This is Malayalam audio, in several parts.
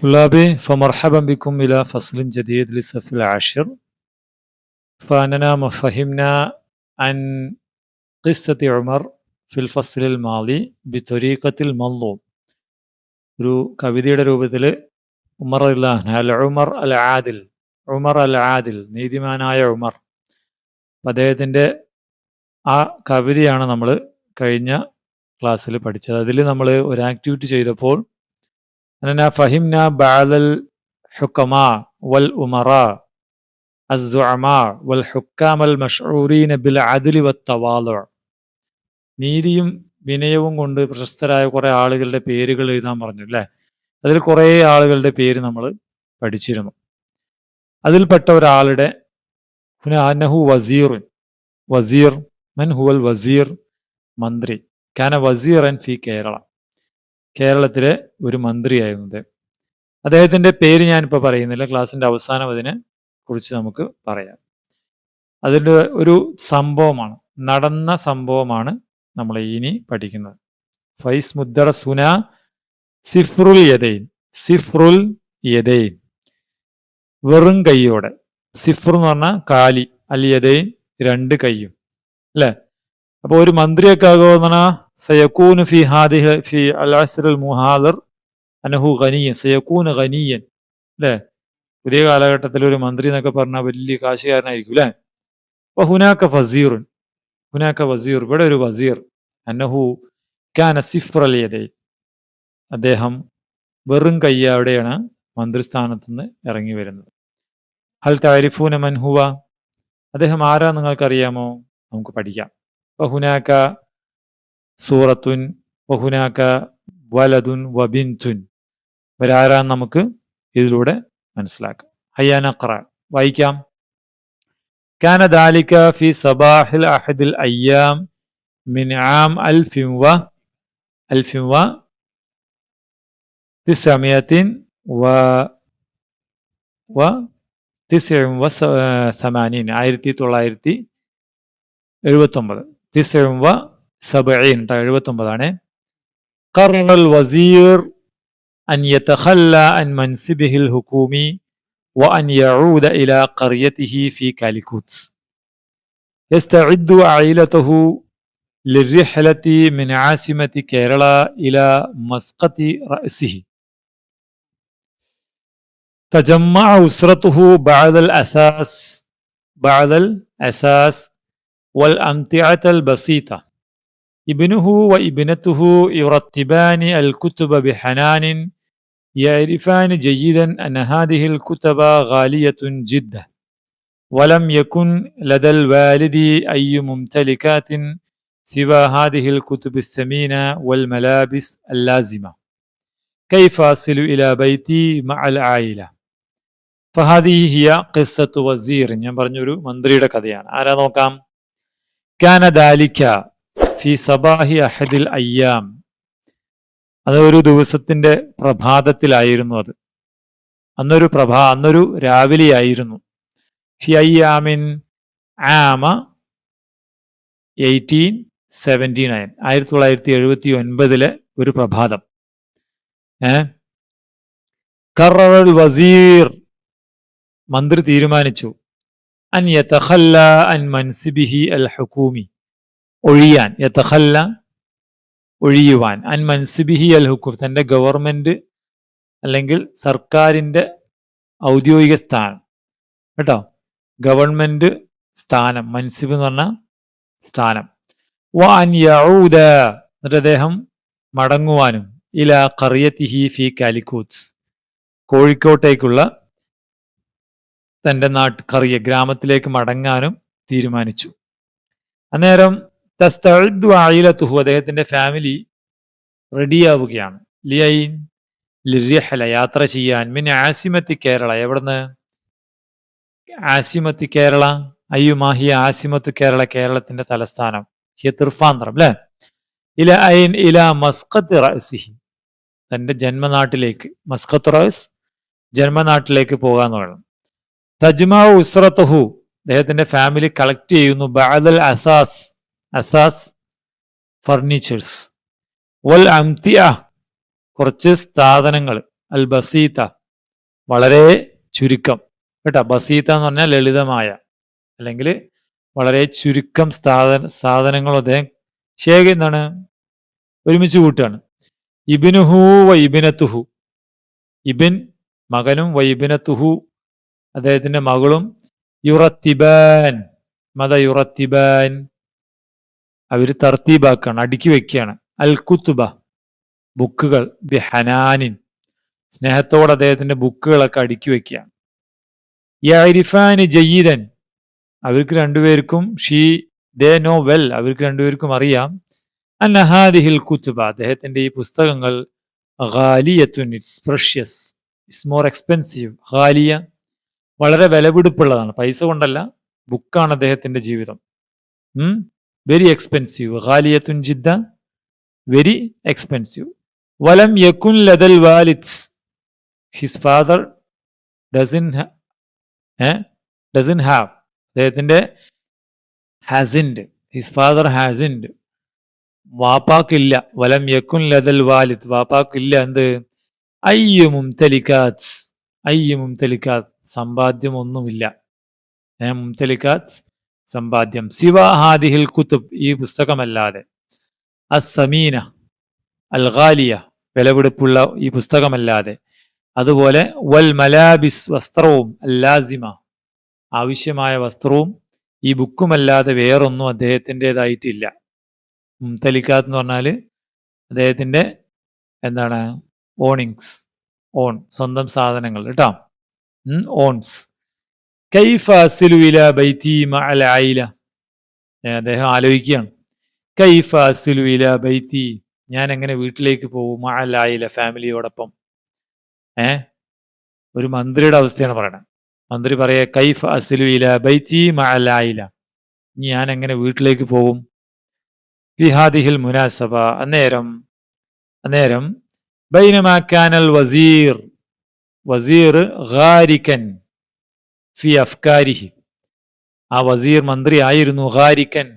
طلابي فمرحبا بكم إلى فصل جديد للصف العاشر. فأننا فهمنا عن قصة عمر في الفصل الماضي بطريقة المنظوم. ഒരു കവിതയുടെ രൂപത്തിൽ ഉമർ അൽ ഉമർ അൽ ആദിൽ, ഉമർ അൽ ആദിൽ, നീതിമാനായ ഉമർ. അദ്ദേഹത്തിൻ്റെ ആ കവിതയാണ് നമ്മൾ കഴിഞ്ഞ ക്ലാസ്സിൽ പഠിച്ചത്. അതിൽ നമ്മൾ ഒരു ആക്ടിവിറ്റി ചെയ്തപ്പോൾ أننا فهمنا بعض الحكماء والأمراء الزعماء والحكام المشعورين بالعدل والتواضع. നീതിയും വിനയവും കൊണ്ട് പ്രശസ്തരായ കുറേ ആളുകളുടെ പേരുകൾ എഴുതാൻ പറഞ്ഞു അല്ലേ. അതിൽ കുറേ ആളുകളുടെ പേര് നമ്മൾ പഠിച്ചിരുന്നു. അതിൽപ്പെട്ട ഒരാളുടെ അന്നഹു വസീറുൻ, വസീർ മൻ ഹുവൽ വസീർ, മന്ത്രി. കാന വസീറൻ ഫി കേരള, കേരളത്തിലെ ഒരു മന്ത്രിയായിരുന്നത്. അദ്ദേഹത്തിൻ്റെ പേര് ഞാനിപ്പോൾ പറയുന്നില്ല, ക്ലാസ്സിൻ്റെ അവസാനം അതിനെ കുറിച്ച് നമുക്ക് പറയാം. അതിൻ്റെ ഒരു സംഭവമാണ്, നടന്ന സംഭവമാണ് നമ്മൾ ഇനി പഠിക്കുന്നത്. ഫൈസ് മുദ്ദറ സുന സിഫ്രുൽ യദൈൻ, സിഫ്രുൽ യദൈൻ, വെറും കൈയോടെ. സിഫ്ർ എന്ന് പറഞ്ഞാൽ കാലി, അൽ യദൈൻ രണ്ട് കൈയും അല്ലേ. അപ്പോൾ ഒരു മന്ത്രിയൊക്കെ ആകുമെന്നാ സയക്കൂന് ഫി ഹാദിഹ ഫി അൽ അസ്റുൽ മുഹാദിർ അനഹു ഖനിയൻ, സയക്കൂന് ഖനിയൻ അല്ലേ. പുതിയ കാലഘട്ടത്തിൽ ഒരു മന്ത്രി എന്നൊക്കെ പറഞ്ഞാൽ വലിയ കാശുകാരനായിരിക്കും അല്ലേ. അപ്പോൾ ഹുനാക്ക ഫസീറുൻ, ഹുനാക്ക വസീർ, ഇവിടെ ഒരു വസീർ. അന്നഹു കാന സിഫ്റൽ യദൈൻ, അദ്ദേഹം വെറും കയ്യോടെയാണ് മന്ത്രിസ്ഥാനത്ത് നിന്ന് ഇറങ്ങി വരുന്നത്. ഹൽ തഅരിഫൂന മൻ ഹുവ, അദ്ദേഹം ആരാ നിങ്ങൾക്കറിയാമോ? നമുക്ക് പഠിക്കാം. വഹുനാക്ക സൂറത്തുൻ വഹുനാക്ക വലതുൻ വബിൻതുൻ, ഇവരാരാന്ന് നമുക്ക് ഇതിലൂടെ മനസ്സിലാക്കാം. ഹയ്യാ നഖ്റ, വായിക്കാം. കാന ദാലിക ഫി സബാഹിൽ അഹദിൽ അയ്യാം മിൻ ആം 1979, 79 قرر الوزير أن يتخلى عن منصبه الحكومي وأن يعود إلى قريته في كاليكوت. يستعد عائلته للرحلة من عاصمة كيرلا إلى مسقط رأسه. تجمع أسرته بعد الأساس والأمتعة البسيطة. ابنه وابنته يرتبان الكتب بحنان، يعرفان جيدا أن هذه الكتب غالية جدا، ولم يكن لدى الوالد أي ممتلكات سوى هذه الكتب الثمينة والملابس اللازمة. كيف أصل إلى بيتي مع العائلة؟ فهذه هي قصة وزير. ഞാൻ പറഞ്ഞൊരു മന്ത്രിയുടെ കഥയാണ്. ആരാ നോക്കാം. കാന ദാലിക ഫി സബാഹി അഹദിൽ അയ്യാം, അത് ഒരു ദിവസത്തിന്റെ പ്രഭാതത്തിലായിരുന്നു. അത് അന്നൊരു രാവിലെയായിരുന്നു. ഫി അയ്യാമിൻ ആമ 1879, 1979 ഒരു പ്രഭാതം. ഖററൽ വസീർ, മന്ത്രി തീരുമാനിച്ചു, അൻ യതഖല്ല അൻ മൻസിബിഹി അൽ ഹുകൂമി, ഒഴിയാൻ, യതഖല്ല ഒഴിയുവാൻ, അൻ മൻസിബിഹി അൽ ഹുക്കും, തൻ്റെ ഗവൺമെന്റ് അല്ലെങ്കിൽ സർക്കാരിൻ്റെ ഔദ്യോഗിക സ്ഥാനം കേട്ടോ, ഗവൺമെന്റ് സ്ഥാനം, മൻസിബ് എന്ന് പറഞ്ഞ സ്ഥാനം. വ അൻ യഊദ, എന്നിട്ട് അദ്ദേഹം മടങ്ങുവാനും, ഇലാ ഖറിയതിഹി ഫി കാലിക്കൂത്ത്, കോഴിക്കോട്ടേക്കുള്ള തൻ്റെ ഖറിയ ഗ്രാമത്തിലേക്ക് മടങ്ങാനും തീരുമാനിച്ചു. അന്നേരം തസ്തഇദ്ദു ആയിലതുഹു, അദ്ദേഹത്തിന്റെ ഫാമിലി റെഡിയാവുകയാണ്. ലിയൈൻ ലിർരിഹല, യാത്ര ചെയ്യാൻ. മിൻ ആസിമത്തി കേരള, എവിടുന്ന്? ആസിമത്തി കേരള. അയ്യുമാഹിയ ആസിമത്തു കേരള, കേരളത്തിന്റെ തലസ്ഥാനം. ഹിയ തിർഫാന്തരം അല്ലേ. ഇല ഐൻ ഇല മസ്ഖത്ത് റഅസിഹി, തന്റെ ജന്മനാട്ടിലേക്ക്. മസ്ഖത്ത് റഅസ്, ജന്മനാട്ടിലേക്ക് പോകാന്ന് വേണം. തജ്മഉ ഉസ്റതുഹു, അദ്ദേഹത്തിന്റെ ഫാമിലി കളക്ട് ചെയ്യുന്നു. ബഅദൽ അസാസ് ഫർണിച്ചേഴ്സ്, വൽ അംതിഅ, കുറച്ച് സാധനങ്ങൾ, അൽ ബസീത, വളരെ ചുരുക്കം കേട്ടോ. ബസീത്ത എന്ന് പറഞ്ഞാൽ ലളിതമായ, അല്ലെങ്കിൽ വളരെ ചുരുക്കം സാധനങ്ങളും അദ്ദേഹം എന്താണ് ഒരുമിച്ച് കൂട്ടുകയാണ്. ഇബ്നുഹു വ ഇബ്നത്തുഹു, ഇബിൻ മകനും വ ഇബ്നത്തുഹു അദ്ദേഹത്തിന്റെ മകളും, യുറത്തിബാൻ മത യുറത്തിബാൻ അവർ തർത്തീബാക്കാണ്, അടുക്കി വെക്കുകയാണ്, അൽ കുത്തുബ ബുക്കുകൾ, ബിഹനാനിൻ സ്നേഹത്തോടെ അദ്ദേഹത്തിന്റെ ബുക്കുകളൊക്കെ അടുക്കി വെക്കുകയാണ്. യഅരിഫാനി ജയ്യിദൻ അവർക്ക് രണ്ടുപേർക്കും ദേ നോ വെൽ അവർക്ക് രണ്ടുപേർക്കും അറിയാം, അന്ന ഹാദിഹിൽ കുത്തുബ അദ്ദേഹത്തിന്റെ ഈ പുസ്തകങ്ങൾ, ഗാലിയത്തുൻ it's precious, it's more expensive, ഗാലിയ വളരെ വിലപിടിപ്പുള്ളതാണ്, പൈസ കൊണ്ടല്ല, ബുക്കാണ് അദ്ദേഹത്തിന്റെ ജീവിതം. വെരി എക്സ്പെൻസീവ്, ഗാലിയത്തുൻ ജിദ്ദ, വെരി എക്സ്പെൻസീവ്. വലം യകുൻ ലദൽ വാലിദ്സ് ഹിസ് ഫാദർ ഡസൻ ഹാവ് അദ്ദേഹത്തിന്റെ ഹാസിൻഡ്, ഹിസ് ഫാദർ ഹാസിൻഡ് വാപ്പാക്കില്ല. വലം യകുൻ ലദൽ വാലിദ് വാപ്പാക്കില്ല എന്ത്, അയ്യു മുംതലികാത്ത്, അയ്യു മുംതലികാത്ത് സമ്പാദ്യം ഒന്നുമില്ല, മുംതലികാത്ത് സമ്പാദ്യം, സിവ ഹാദിഹിൽ കുത്തുബ് ഈ പുസ്തകമല്ലാതെ, അസ്സമീന അൽ ഗാലിയ വിലപിടിപ്പുള്ള ഈ പുസ്തകമല്ലാതെ, അതുപോലെ വൽ മലാബിസ് വസ്ത്രവും, അല്ലാസിമ ആവശ്യമായ വസ്ത്രവും ഈ ബുക്കുമല്ലാതെ വേറൊന്നും അദ്ദേഹത്തിൻ്റെതായിട്ടില്ല. മുംതലിക്കാത്ത് എന്ന് പറഞ്ഞാൽ അദ്ദേഹത്തിന്റെ എന്താണ്, ഓണിങ്സ്, ഓൺ സ്വന്തം സാധനങ്ങൾ കേട്ടോ, ഓൺസ്. കൈഫ അസ്ലു ഇലാ ബൈതി മഅൽ ആയില അദ്ദേഹം ആലോചിക്കുകയാണ്, കൈഫ അസ്ലു ഇലാ ബൈതി ഞാൻ എങ്ങനെ വീട്ടിലേക്ക് പോകും, മഅൽ ആയില ഫാമിലിയോടൊപ്പം. ഒരു മന്ത്രിയുടെ അവസ്ഥയാണ് പറയണത്. മന്ത്രി പറയാ കൈഫ അസ്ലു ഇലാ ബൈതി മഅൽ ആയില, ഞാൻ എങ്ങനെ വീട്ടിലേക്ക് പോകും. ഫി ഹാദിഹിൽ മുനാസബ അന്നേരം ബൈനമാ കാനൽ വസീർ ഗാരിക്കൻ ഫി അഫ്കാരിഹി ആ വസീർ മന്ത്രി ആയിരുന്നു, ഗാരിക്കൻ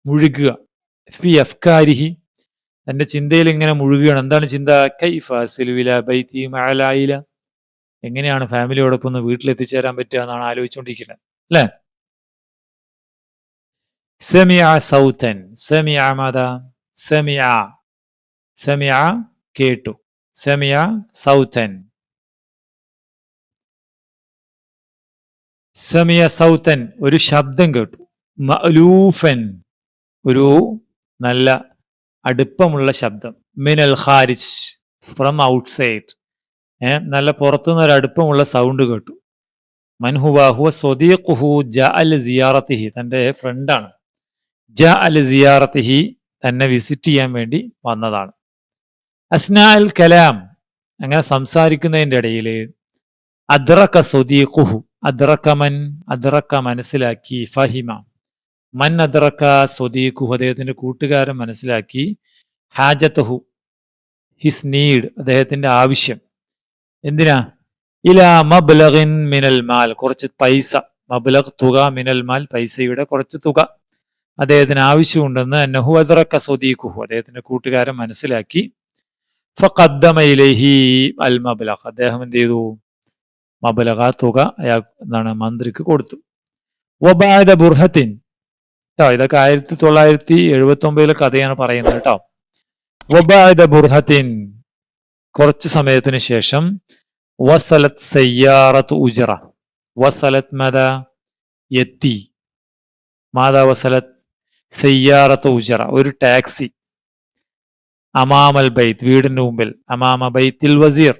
മുഴുകുക, ഫി അഫ്കാരിഹി തന്റെ ചിന്തയിൽ ഇങ്ങനെ മുഴുകുകയാണ്. എന്താണ് ചിന്ത, കൈഫ അസ്ലു ഇലാ ബൈതി മഅൽ ആയില എങ്ങനെയാണ് ഫാമിലിയോടൊപ്പം ഒന്ന് വീട്ടിലെത്തിച്ചേരാൻ പറ്റുക എന്നാണ് ആലോചിച്ചുകൊണ്ടിരിക്കുന്നത് അല്ലേ. സമിഅ സൗതൻ, സമിഅ മാദാ, സമിഅ കേട്ടു, സമിഅ സൗതൻ, സമിഅ സൗതൻ ഒരു ശബ്ദം കേട്ടു, മഅലൂഫൻ ഒരു നല്ല അടുപ്പമുള്ള ശബ്ദം, മിനൽ ഖാരിജ് ഫ്രം ഔട്ട്സൈഡ് നല്ല പുറത്തുനിന്ന് ഒരു അടുപ്പമുള്ള സൗണ്ട് കേട്ടു. മൻഹുവ ഹുവ സ്വദീഖുഹു ജഅൽ സിയാറത്തിഹി തന്റെ ഫ്രണ്ടാണ്, ജഅൽ സിയാറത്തിഹി തന്നെ വിസിറ്റ് ചെയ്യാൻ വേണ്ടി വന്നതാണ്. അസ്നാൽ കലാം അങ്ങനെ സംസാരിക്കുന്നതിൻ്റെ ഇടയിൽ, അദ്റക സ്വദീഖുഹു അദ്റക മൻ അദ്റക മനസ്സിലാക്കി, ഫഹിമ മൻ അദ്റക സ്വദീഖുഹു അദ്ദേഹത്തിന്റെ കൂട്ടുകാരൻ മനസ്സിലാക്കി, ഹാജത്തുഹു ഹിസ് നീഡ് അദ്ദേഹത്തിന്റെ ആവശ്യം, എന്തിനാ, ഇലാ മബ്ലഗിൻ മിനൽ മാൽ കുറച്ച് പൈസ, മബ്ലഗ് തുക, മിനൽ മാൽ പൈസയുടെ കുറച്ച് തുക അദ്ദേഹത്തിന് ആവശ്യമുണ്ടെന്ന് അന്നഹു അദ്റക സ്വദീഖുഹു അദ്ദേഹത്തിന്റെ കൂട്ടുകാരൻ മനസ്സിലാക്കി. ഫഖദ്ദമ ഇലൈഹി അൽ മബ്ലഗ് അദ്ദേഹം എന്ത് ചെയ്തു, മബ്ലഗ തുക അയാൾ എന്താണ് മന്ത്രിക്ക് കൊടുത്തു. വബഅദ ബുർഹത്തിൻ ഇതൊക്കെ 1979 കഥയാണ് പറയുന്നത് കേട്ടോ. വബഅദ ബുർഹത്തിൻ കുറച്ച് സമയത്തിന് ശേഷം, വസലത് സയ്യാറത്ത് ഉജറ, വസലത് മദ എത്തി, മാതാ വസലത് സയ്യാറത്ത് ഉജറ ഒരു ടാക്സി, അമാമൽ ബൈത്ത് വീടിന്റെ മുമ്പിൽ, അമാമ ബൈത്തിൽ വസീർ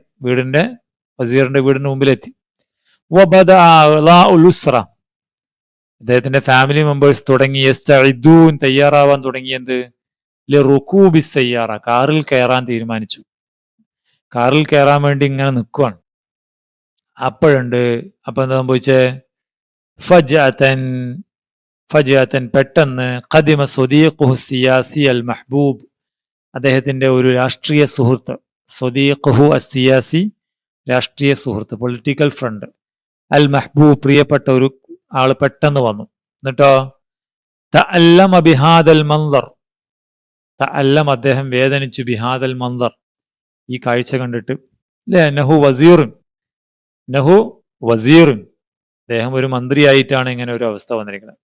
വസീറിന്റെ വീടിന്റെ മുമ്പിലെത്തി. വബദഅ അഅ്ളാഉൽ ഉസ്റ അദ്ദേഹത്തിന്റെ ഫാമിലി മെമ്പേഴ്സ് തുടങ്ങി, യസ്തഇദൂൻ തയ്യാറാവാൻ തുടങ്ങിയത്, ലിറുകൂബി സയ്യാറ കാറിൽ കയറാൻ തീരുമാനിച്ചു, കാറിൽ കയറാൻ വേണ്ടി ഇങ്ങനെ നിൽക്കുവാണ്. അപ്പൊ എന്താ സംഭവിച്ചേ, ഫജഅതൻ പെട്ടെന്ന്, ഖദിമ സ്വദീഖുഹു സിയാസി അൽ മഹ്ബൂബ് അദ്ദേഹത്തിന്റെ ഒരു രാഷ്ട്രീയ സുഹൃത്ത്, സ്വദീഖുഹു അസിയാസി രാഷ്ട്രീയ സുഹൃത്ത്, പൊളിറ്റിക്കൽ ഫ്രണ്ട്, അൽ മഹ്ബൂബ് പ്രിയപ്പെട്ട ഒരു ആള് പെട്ടെന്ന് വന്നു. എന്നിട്ടോ, തഅല്ലമ ബിഹാദൽ മൻദർ അദ്ദേഹം വേദനിച്ചു, ബിഹാദൽ മൻദർ ഈ കാഴ്ച കണ്ടിട്ട്, ലഅന്നഹു വസീറുൻ നഹു വസീറുൻ, അദ്ദേഹം ഒരു മന്ത്രിയായിട്ടാണ് ഇങ്ങനെ ഒരു അവസ്ഥ വന്നിരിക്കുന്നത്.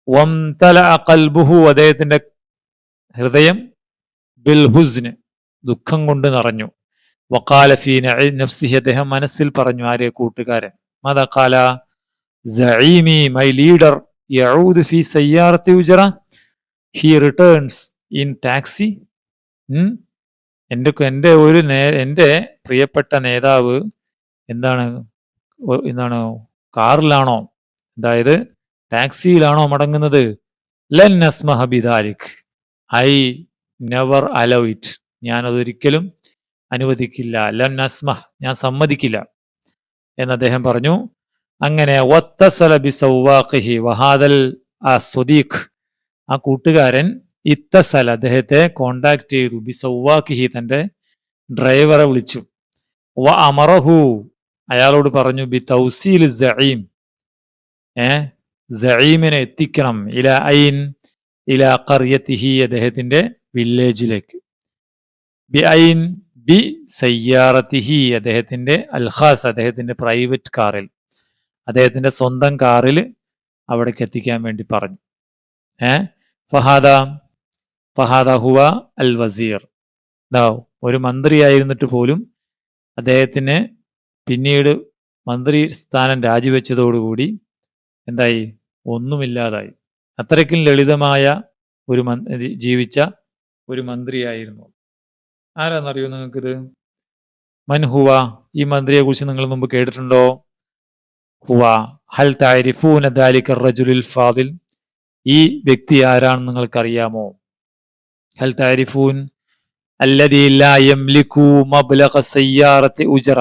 വംതലഅ ഖൽബുഹു, അദ്ദേഹത്തിന്റെ ഹൃദയം ബിൽ ഹുസ്ന്, ദുഃഖം കൊണ്ട് നിറഞ്ഞു. വഖാല ഫീ നഫ്സിഹി, അദ്ദേഹം മനസ്സിൽ പറഞ്ഞു, ആരെ? കൂട്ടുകാരൻ. മദാ ഖാല? സഈമി, മൈ ലീഡർ, യഊദു ഫീ സയ്യാറത്തി ഉജറ, ഹി റിട്ടേൺസ് ഇൻ ടാക്സി. എൻ്റെ പ്രിയപ്പെട്ട നേതാവ് എന്താണ് കാറിലാണോ, അതായത് ടാക്സിയിലാണോ മടങ്ങുന്നത്? ലൻ നസ്മഹ ബിദാലിക്, ഐ നെവർ അലോ ഇറ്റ്, ഞാനതൊരിക്കലും അനുവദിക്കില്ല. ലൻ നസ്മഹ്, ഞാൻ സമ്മതിക്കില്ല എന്ന് അദ്ദേഹം പറഞ്ഞു. അങ്ങനെ വത്തസല ബിസവ്വാഖിഹി വഹാദൽ സ്വദീഖ്, ആ കൂട്ടുകാരൻ ഇത്തസല, അദ്ദേഹത്തെ കോണ്ടാക്ട് ചെയ്തു, ബിസവ്വാഖിഹി, തന്റെ ഡ്രൈവറെ വിളിച്ചു. വ അമറഹു, അയാളോട് പറഞ്ഞു, ബി തൗസീൽ സഈം, സഈമിനെ എത്തിക്കണം, ഇല ഐൻ, ഇല ഖറിയത്തിഹി, അദ്ദേഹത്തിന്റെ വില്ലേജിലേക്ക്. ബി ഐൻ, ബി സയ്യാറത്തിഹി, അദ്ദേഹത്തിന്റെ അൽഖാസ്, അദ്ദേഹത്തിന്റെ പ്രൈവറ്റ് കാറിൽ, അദ്ദേഹത്തിന്റെ സ്വന്തം കാറിൽ അവിടേക്ക് എത്തിക്കാൻ വേണ്ടി പറഞ്ഞു. ഫഹാദ ഹുവ അൽ വസീർ, ഒരു മന്ത്രിയായിരുന്നിട്ട് പോലും അദ്ദേഹത്തിന് പിന്നീട് മന്ത്രി സ്ഥാനം രാജിവെച്ചതോടുകൂടി എന്തായി? ഒന്നുമില്ലാതായി. അത്രയ്ക്കും ലളിതമായ ജീവിച്ച ഒരു മന്ത്രിയായിരുന്നു. ആരാന്നറിയോ നിങ്ങൾക്കിത്? മൻഹുവ, ഈ മന്ത്രിയെ കുറിച്ച് നിങ്ങൾ മുമ്പ് കേട്ടിട്ടുണ്ടോ? ഹുവ ഹൽ തഅരിഫൂന ദാലിക റജുലുൽ ഫാദിൽ, ഈ വ്യക്തി ആരാണെന്ന് നിങ്ങൾക്കറിയാമോ? ഹൽ തഅരിഫൂൻ അല്ലദീ ലാ യംലികു മബ്ലഗ സയ്യാറത്തി ഉജറ,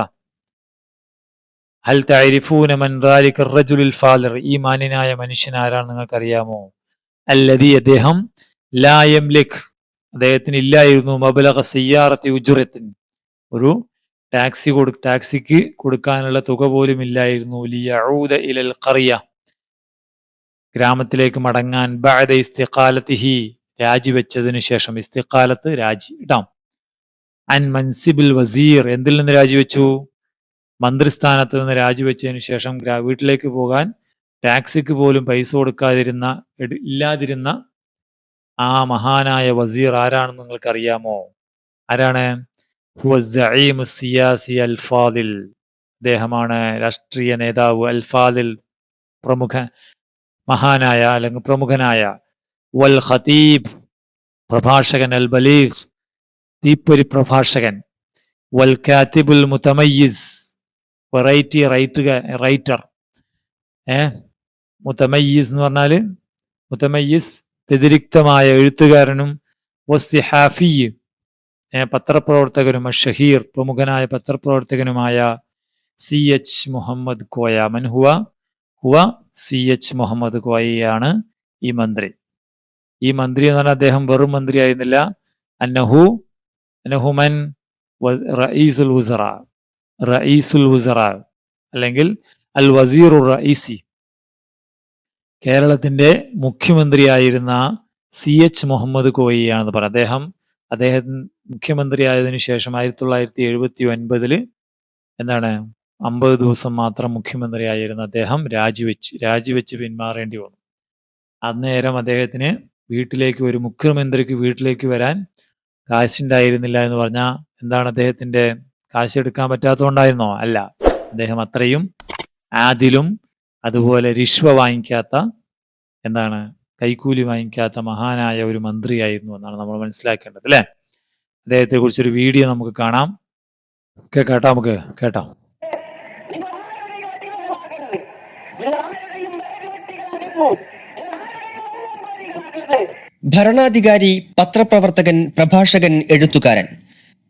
ഹൽ തഅരിഫൂന മൻ ദാലിക റജുലുൽ ഫാദിൽ, ഈ മാന്യനായ മനുഷ്യൻ ആരാണെന്ന് നിങ്ങൾക്കറിയാമോ? അല്ലദീ, അദ്ദേഹം, ലാ യംലിക്, അദ്ദേഹത്തിന് ഇല്ലായിരുന്നു, മബ്ലഗ സയ്യാറത്തി ഉജറത്തിൻ, ഒരു ടാക്സിക്ക് കൊടുക്കാനുള്ള തുക പോലും ഇല്ലായിരുന്നു. ലിയഊദ ഇലൽ ഖറിയ, ഗ്രാമത്തിലേക്ക് മടങ്ങാൻ. ബഅദ ഇസ്തിഖാലത്തിഹി, രാജിവെച്ചതിന് ശേഷം. ഇസ്തിഖാലത്ത് രാജി ഇടാം. അൻ മൻസിബിൽ വസീർ, എന്തിൽ നിന്ന് രാജിവെച്ചു? മന്ത്രിസ്ഥാനത്ത് നിന്ന് രാജിവെച്ചതിന് ശേഷം വീട്ടിലേക്ക് പോകാൻ ടാക്സിക്ക് പോലും പൈസ ഇല്ലാതിരുന്ന ആ മഹാനായ വസീർ ആരാണെന്ന് നിങ്ങൾക്കറിയാമോ? ആരാണ്? ഹുവ സഈമു സിയാസി അൽ ഫാദിൽ, അദ്ദേഹമാണ് രാഷ്ട്രീയ നേതാവ് അൽ ഫാദിൽ, മഹാനായ അല്ലെങ്കിൽ പ്രമുഖനായ. വൽ ഖതീബ്, പ്രഭാഷകൻ. അൽ ബലീഗ്, തീപ്പൊരി പ്രഭാഷകൻ. വൽ കാതിബുൽ മുതമയ്യിസ്, വെറൈറ്റി റൈറ്റർ. മുതമയ്യിസ് എന്ന് പറഞ്ഞാല്, മുതമയ്യിസ് വ്യതിരിക്തമായ എഴുത്തുകാരനും. വസ്സിഹാഫി, പത്രപ്രവർത്തകനും. ഷഹീർ, പ്രമുഖനായ പത്രപ്രവർത്തകനുമായ CH മുഹമ്മദ് കോയ. മൻഹുവ? ഹുവ CH മുഹമ്മദ് കോയയാണ് ഈ മന്ത്രി. ഈ മന്ത്രി എന്ന് പറഞ്ഞാൽ അദ്ദേഹം വെറും മന്ത്രി ആയിരുന്നില്ല. അന്നഹു മൻ റഈസുൽ വുസറ, അല്ലെങ്കിൽ അൽ വസീറുർ റഈസി, കേരളത്തിന്റെ മുഖ്യമന്ത്രിയായിരുന്ന CH മുഹമ്മദ് കോയിയാണെന്ന് പറയാം. അദ്ദേഹം മുഖ്യമന്ത്രിയായതിനു ശേഷം 1979 എന്താണ് 50 ദിവസം മാത്രം മുഖ്യമന്ത്രിയായിരുന്ന അദ്ദേഹം രാജിവെച്ച് പിന്മാറേണ്ടി വന്നു. അന്നേരം അദ്ദേഹത്തിന് ഒരു മുഖ്യമന്ത്രിക്ക് വീട്ടിലേക്ക് വരാൻ കാശുണ്ടായിരുന്നില്ല എന്ന് പറഞ്ഞാൽ എന്താണ്? അദ്ദേഹത്തിന്റെ കാശ് എടുക്കാൻ പറ്റാത്തതുകൊണ്ടായിരുന്നോ? അല്ല, അദ്ദേഹം അത്രയും ആദിലും അതുപോലെ റിഷ്വ വാങ്ങിക്കാത്ത, കൈക്കൂലി വാങ്ങിക്കാത്ത മഹാനായ ഒരു മന്ത്രിയായിരുന്നു എന്നാണ് നമ്മൾ മനസ്സിലാക്കേണ്ടത്, അല്ലേ? അദ്ദേഹത്തെ കുറിച്ചൊരു വീഡിയോ നമുക്ക് കാണാം. കേട്ടോ, നമുക്ക് കേട്ടോ. ഭരണാധികാരി, പത്രപ്രവർത്തകൻ, പ്രഭാഷകൻ, എഴുത്തുകാരൻ,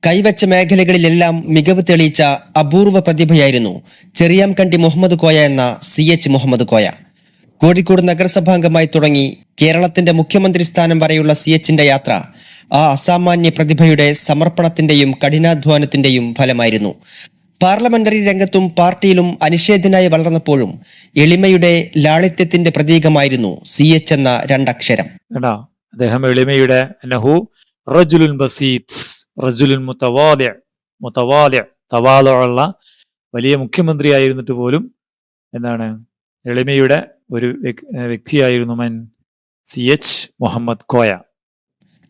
കൈവച്ച മേഖലകളിലെല്ലാം മികവ് തെളിയിച്ച അപൂർവ പ്രതിഭയായിരുന്നു ചെറിയാംകണ്ടി മുഹമ്മദ് കോയ എന്ന CH മുഹമ്മദ് കോയ. കോഴിക്കോട് നഗരസഭാംഗമായി തുടങ്ങി കേരളത്തിന്റെ മുഖ്യമന്ത്രി സ്ഥാനം വരെയുള്ള CHന്റെ യാത്ര ആ അസാമാന്യ പ്രതിഭയുടെ സമർപ്പണത്തിന്റെയും കഠിനാധ്വാനത്തിന്റെയും ഫലമായിരുന്നു. പാർലമെന്ററി രംഗത്തും പാർട്ടിയിലും അനിഷേധ്യനായി വളർന്നപ്പോഴും എളിമയുടെ ലാളിത്യത്തിന്റെ പ്രതീകമായിരുന്നു CH എന്ന രണ്ടക്ഷരം. അദ്ദേഹം എളിമയുടെ റജുലുൻ ബസീത്ത്, റജുലുൻ മുതവാദിഅ്, തവാലുഉള്ള വലിയ മുഖ്യമന്ത്രിയായിരുന്നിട്ട് പോലും എന്താണ് എളിമയുടെ ഒരു വ്യക്തിയായിരുന്നു CH മുഹമ്മദ് കോയ.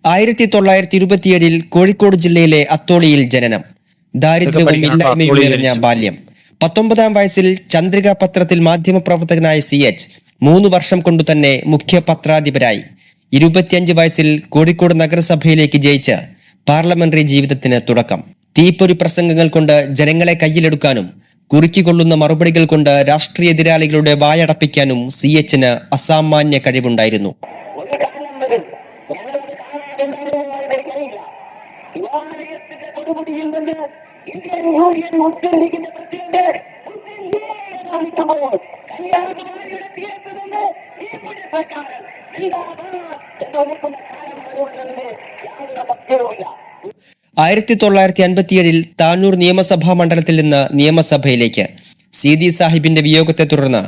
1927 കോഴിക്കോട് ജില്ലയിലെ അത്തോളിയിൽ ജനനം. ദാരിദ്ര്യവും ഇല്ലായ്മയും നിറഞ്ഞ ബാല്യം. 19-ാം വയസ്സിൽ ചന്ദ്രിക പത്രത്തിൽ മാധ്യമപ്രവർത്തകനായ CH 3 വർഷം കൊണ്ടു തന്നെ മുഖ്യ പത്രാധിപരായി. 25 വയസ്സിൽ കോഴിക്കോട് നഗരസഭയിലേക്ക് ജയിച്ച് പാർലമെന്ററി ജീവിതത്തിന് തുടക്കം. തീപ്പൊരി പ്രസംഗങ്ങൾ കൊണ്ട് ജനങ്ങളെ കയ്യിലെടുക്കാനും കുറുക്കിക്കൊള്ളുന്ന മറുപടികൾ കൊണ്ട് രാഷ്ട്രീയ എതിരാളികളുടെ വായടപ്പിക്കാനും CH-ന് അസാമാന്യ കഴിവുണ്ടായിരുന്നു. ആയിരത്തി 1957 താനൂർ നിയമസഭാ മണ്ഡലത്തിൽ നിന്ന് നിയമസഭയിലേക്ക്. സീതി സാഹിബിന്റെ വിയോഗത്തെ തുടർന്ന്